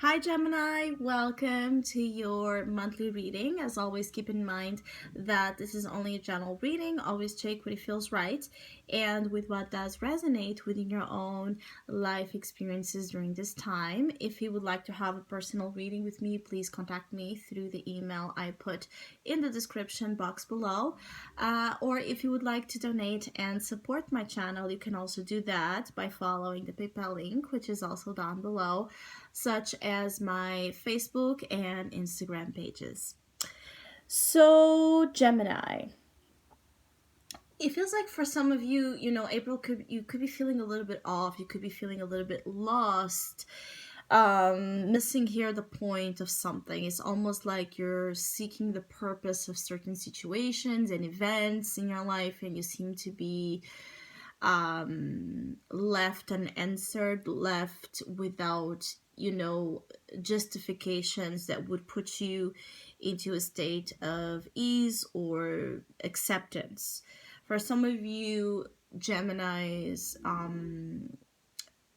Hi Gemini, welcome to your monthly reading. As always, keep in mind that this is only a general reading. Always check what it feels right and with what does resonate within your own life experiences during this time. If you would like to have a personal reading with me, please contact me through the email I put in the description box below. Or if you would like to donate and support my channel, you can also do that by following the PayPal link, which is also down below, such as my Facebook and Instagram pages. So, Gemini. It feels like for some of you, April you could be feeling a little bit off, you could be feeling a little bit lost, missing here the point of something. It's almost like you're seeking the purpose of certain situations and events in your life, and you seem to be left unanswered, left without justifications that would put you into a state of ease or acceptance. For some of you Geminis,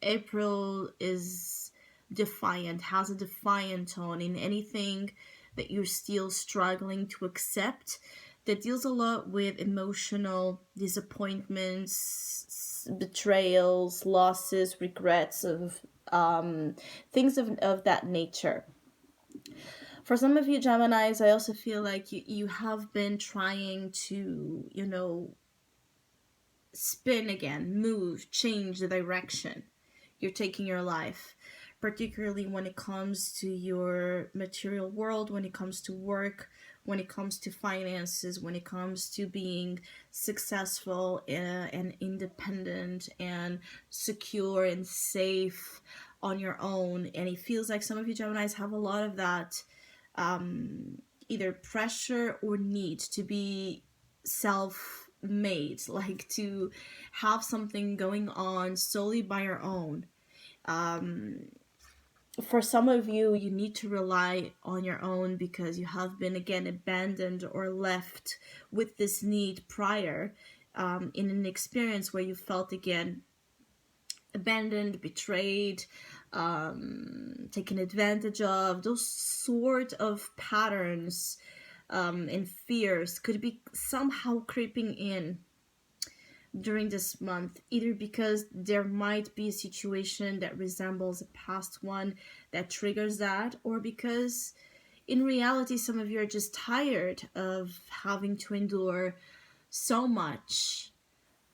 April is defiant, has a defiant tone in anything that you're still struggling to accept, that deals a lot with emotional disappointments, betrayals, losses, regrets of things of that nature. For some of you Geminis, I also feel like you have been trying to, spin again, move, change the direction you're taking your life, particularly when it comes to your material world, when it comes to work, when it comes to finances, when it comes to being successful and independent and secure and safe on your own. And it feels like some of you Geminis have a lot of that either pressure or need to be self made, like to have something going on solely by your own. For some of you, you need to rely on your own because you have been again abandoned or left with this need prior, in an experience where you felt again abandoned, betrayed, taken advantage of. Those sort of patterns and fears could be somehow creeping in during this month, either because there might be a situation that resembles a past one that triggers that, or because in reality some of you are just tired of having to endure so much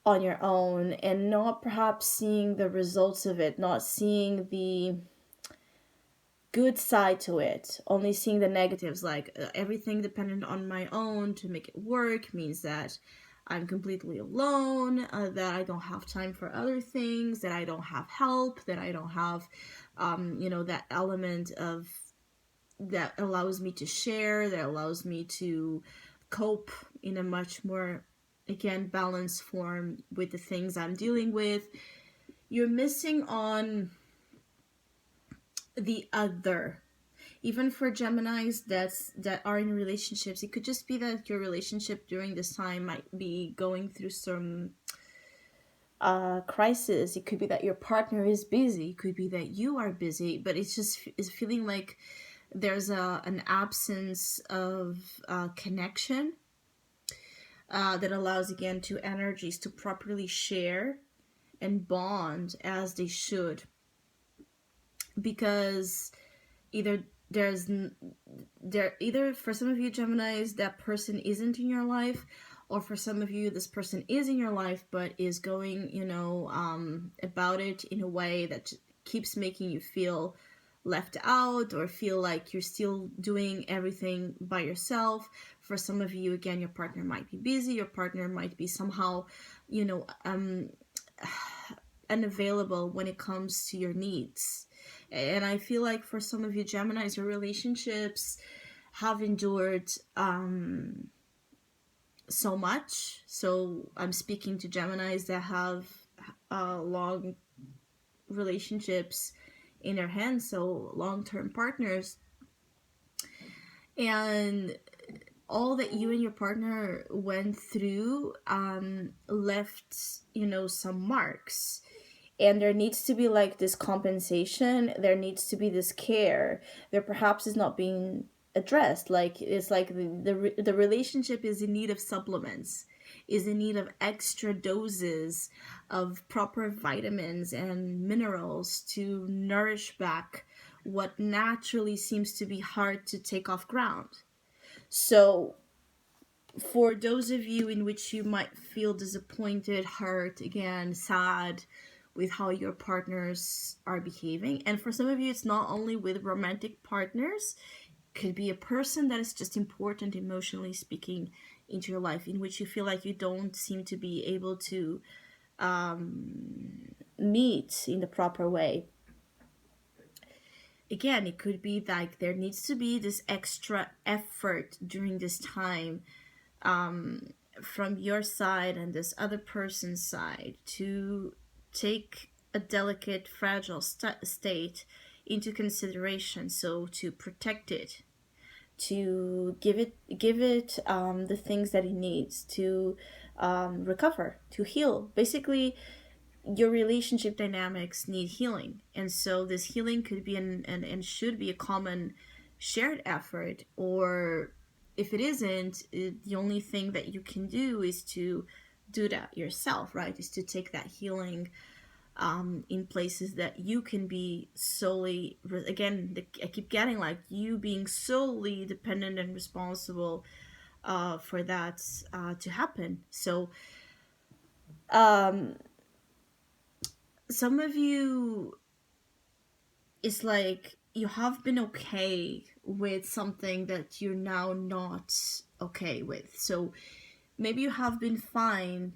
on your own and not perhaps seeing the results of it, not seeing the good side to it, only seeing the negatives, like everything dependent on my own to make it work means that I'm completely alone, that I don't have time for other things, that I don't have help, that I don't have that element of that allows me to share, that allows me to cope in a much more, again, balanced form with the things I'm dealing with. You're missing on the other. Even for Geminis that are in relationships, it could just be that your relationship during this time might be going through some crisis. It could be that your partner is busy. It could be that you are busy, but it's feeling like there's an absence of connection that allows again to energies to properly share and bond as they should, because either either for some of you Geminis that person isn't in your life, or for some of you this person is in your life but is going about it in a way that keeps making you feel left out or feel like you're still doing everything by yourself. For some of you, again, your partner might be busy, your partner might be somehow unavailable when it comes to your needs. And I feel like for some of you Geminis, your relationships have endured so much. So I'm speaking to Geminis that have long relationships in their hands, so long-term partners, and all that you and your partner went through left some marks. And there needs to be like this compensation, there needs to be this care, there perhaps is not being addressed. Like it's like the relationship is in need of supplements, is in need of extra doses of proper vitamins and minerals to nourish back what naturally seems to be hard to take off ground. So for those of you in which you might feel disappointed, hurt, again, sad with how your partners are behaving, and for some of you, it's not only with romantic partners, it could be a person that is just important emotionally speaking into your life, in which you feel like you don't seem to be able to meet in the proper way. Again, it could be like there needs to be this extra effort during this time, from your side and this other person's side, to take a delicate, fragile state into consideration. So to protect it, to give it the things that it needs to recover, to heal. Basically, your relationship dynamics need healing, and so this healing could be and should be a common shared effort. Or if it isn't, the only thing that you can do is to do that yourself, right? Is to take that healing in places that you can be solely, again, I keep getting like you being solely dependent and responsible for that to happen. So some of you, it's like you have been okay with something that you're now not okay with. So maybe you have been fine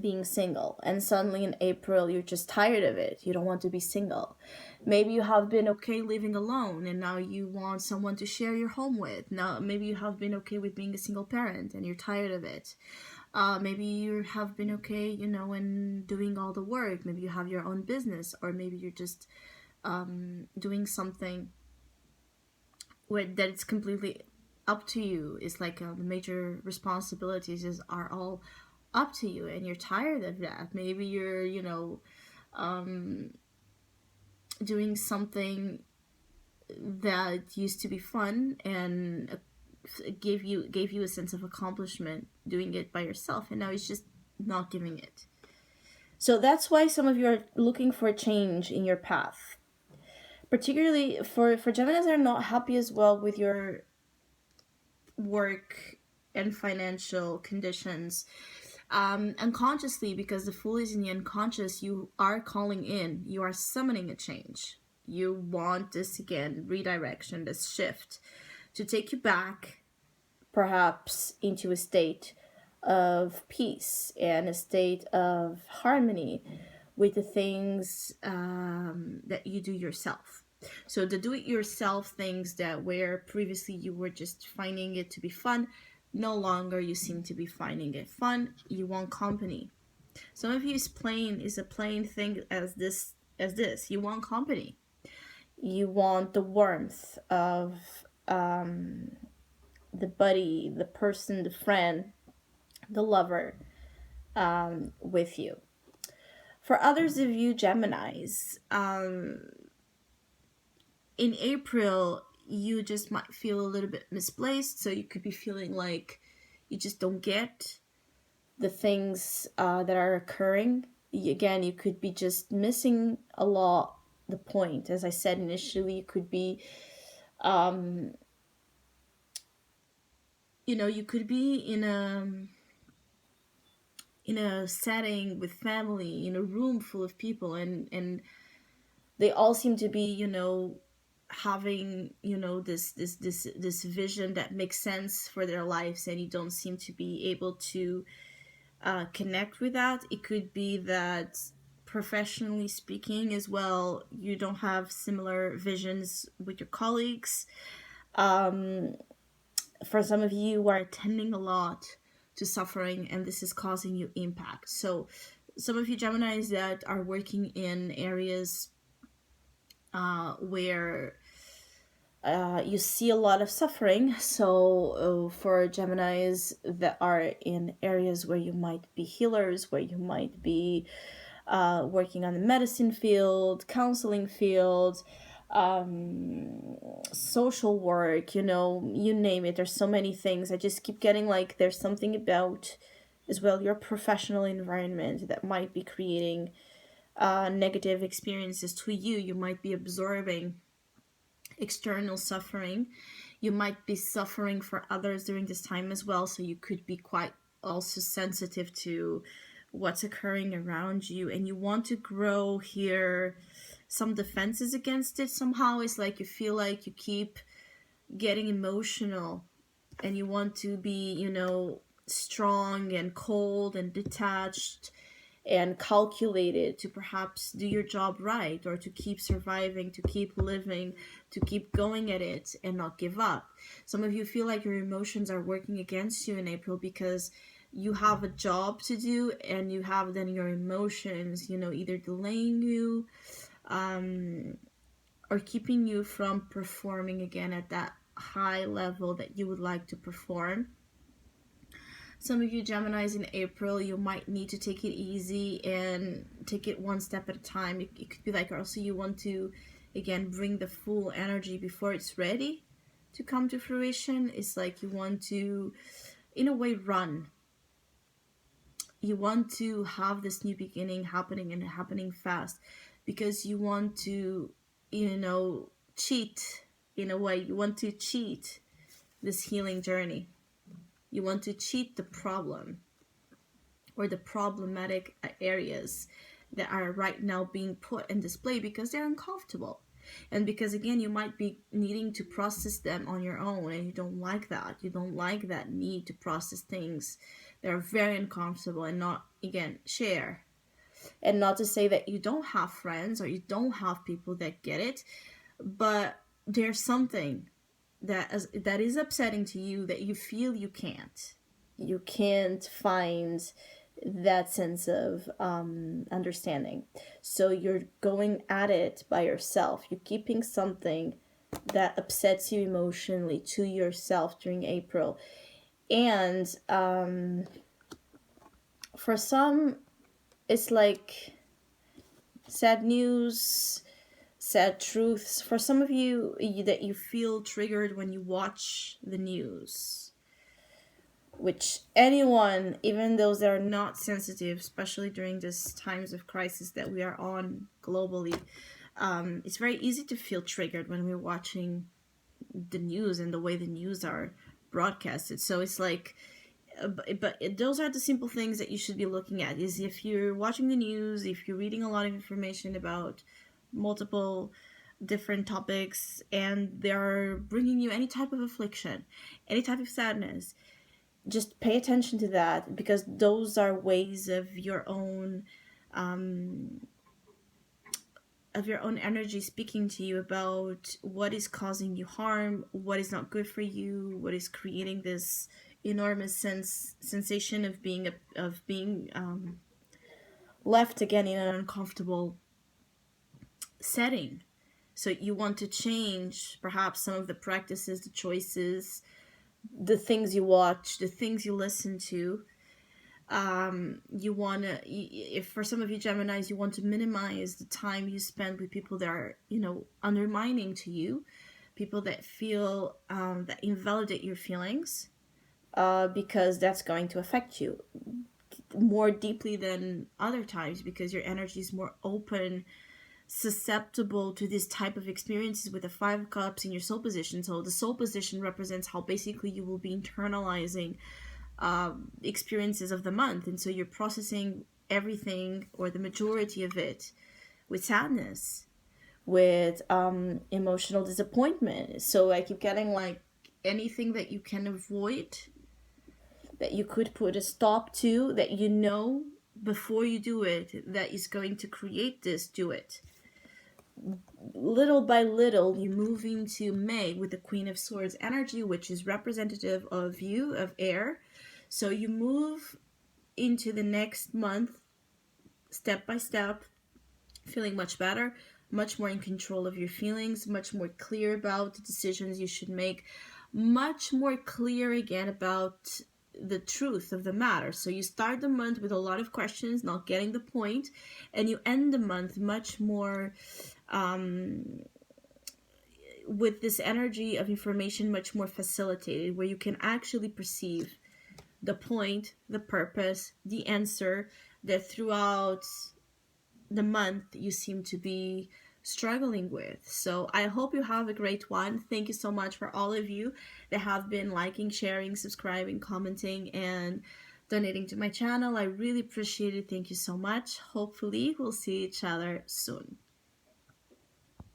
being single, and suddenly in April you're just tired of it, you don't want to be single. Maybe you have been okay living alone, and now you want someone to share your home with. Now maybe you have been okay with being a single parent and you're tired of it. Maybe you have been okay, and doing all the work. Maybe you have your own business, or maybe you're just doing something that it's completely up to you. It's like the major responsibilities are all up to you, and you're tired of that. Maybe you're, doing something that used to be fun and gave you a sense of accomplishment doing it by yourself, and now it's just not giving it. So that's why some of you are looking for a change in your path, particularly for Geminis that are not happy as well with your work and financial conditions. Unconsciously, because the Fool is in the unconscious, you are calling in, you are summoning a change. You want this, again, redirection, this shift to take you back, perhaps into a state of peace and a state of harmony with the things that you do yourself. So the do-it-yourself things that where previously you were just finding it to be fun, no longer you seem to be finding it fun. You want company. Some of you is a plain thing as this. You want company. You want the warmth of the buddy, the person, the friend, the lover with you. For others of you Geminis, in April, you just might feel a little bit misplaced. So you could be feeling like you just don't get the things that are occurring. Again, you could be just missing a lot the point. As I said initially, you could be, you could be in a setting with family, in a room full of people, and they all seem to be, having this vision that makes sense for their lives, and you don't seem to be able to connect with that. It could be that professionally speaking as well, you don't have similar visions with your colleagues. For some of you are attending a lot to suffering, and this is causing you impact. So some of you Geminis that are working in areas where you see a lot of suffering. So for Geminis that are in areas where you might be healers, where you might be working on the medicine field, counseling field, social work, you know, you name it. There's so many things. I just keep getting like there's something about as well your professional environment that might be creating negative experiences to you. You might be absorbing external suffering. You might be suffering for others during this time as well, so you could be quite also sensitive to what's occurring around you, and you want to grow here some defenses against it. Somehow it's like you feel like you keep getting emotional and you want to be, you know, strong and cold and detached and calculated to perhaps do your job right, or to keep surviving, to keep living, to keep going at it and not give up. Some of you feel like your emotions are working against you in April because you have a job to do and you have then your emotions, you know, either delaying you or keeping you from performing again at that high level that you would like to perform. Some of you Geminis in April, you might need to take it easy and take it one step at a time. It could be like also you want to, again, bring the full energy before it's ready to come to fruition. It's like you want to, in a way, run. You want to have this new beginning happening and happening fast because you want to, you know, cheat in a way. You want to cheat this healing journey. You want to cheat the problem or the problematic areas that are right now being put in display because they're uncomfortable. And because, again, you might be needing to process them on your own and you don't like that. You don't like that need to process things that are very uncomfortable and not, again, share. And not to say that you don't have friends or you don't have people that get it, but there's something that is upsetting to you that you feel you can't find that sense of understanding, so you're going at it by yourself. You're keeping something that upsets you emotionally to yourself during April. And for some it's like sad news, sad truths. For some of you, that you feel triggered when you watch the news, which anyone, even those that are not sensitive, especially during these times of crisis that we are on globally, it's very easy to feel triggered when we're watching the news and the way the news are broadcasted. So it's like, but those are the simple things that you should be looking at. Is if you're watching the news, if you're reading a lot of information about multiple different topics and they're bringing you any type of affliction, any type of sadness, just pay attention to that, because those are ways of your own energy speaking to you about what is causing you harm, what is not good for you, what is creating this enormous sensation of being left again in an uncomfortable setting. So you want to change perhaps some of the practices, the choices, the things you watch, the things you listen to. You want to, if for some of you Geminis, you want to minimize the time you spend with people that are, you know, undermining to you, people that feel, that invalidate your feelings, because that's going to affect you more deeply than other times, because your energy is more open, susceptible to this type of experiences with the 5 of Cups in your soul position. So the soul position represents how basically you will be internalizing experiences of the month, and so you're processing everything or the majority of it with sadness, with emotional disappointment. So I keep getting like anything that you can avoid, that you could put a stop to, that you know before you do it that is going to create this, do it. Little by little, you move into May with the Queen of Swords energy, which is representative of you, of air. So you move into the next month step by step, feeling much better, much more in control of your feelings, much more clear about the decisions you should make, much more clear again about the truth of the matter. So you start the month with a lot of questions, not getting the point, and you end the month much more with this energy of information much more facilitated, where you can actually perceive the point, the purpose, the answer that throughout the month you seem to be struggling with. So I hope you have a great one. Thank you so much for all of you that have been liking, sharing, subscribing, commenting, and donating to my channel. I really appreciate it. Thank you so much. Hopefully we'll see each other soon.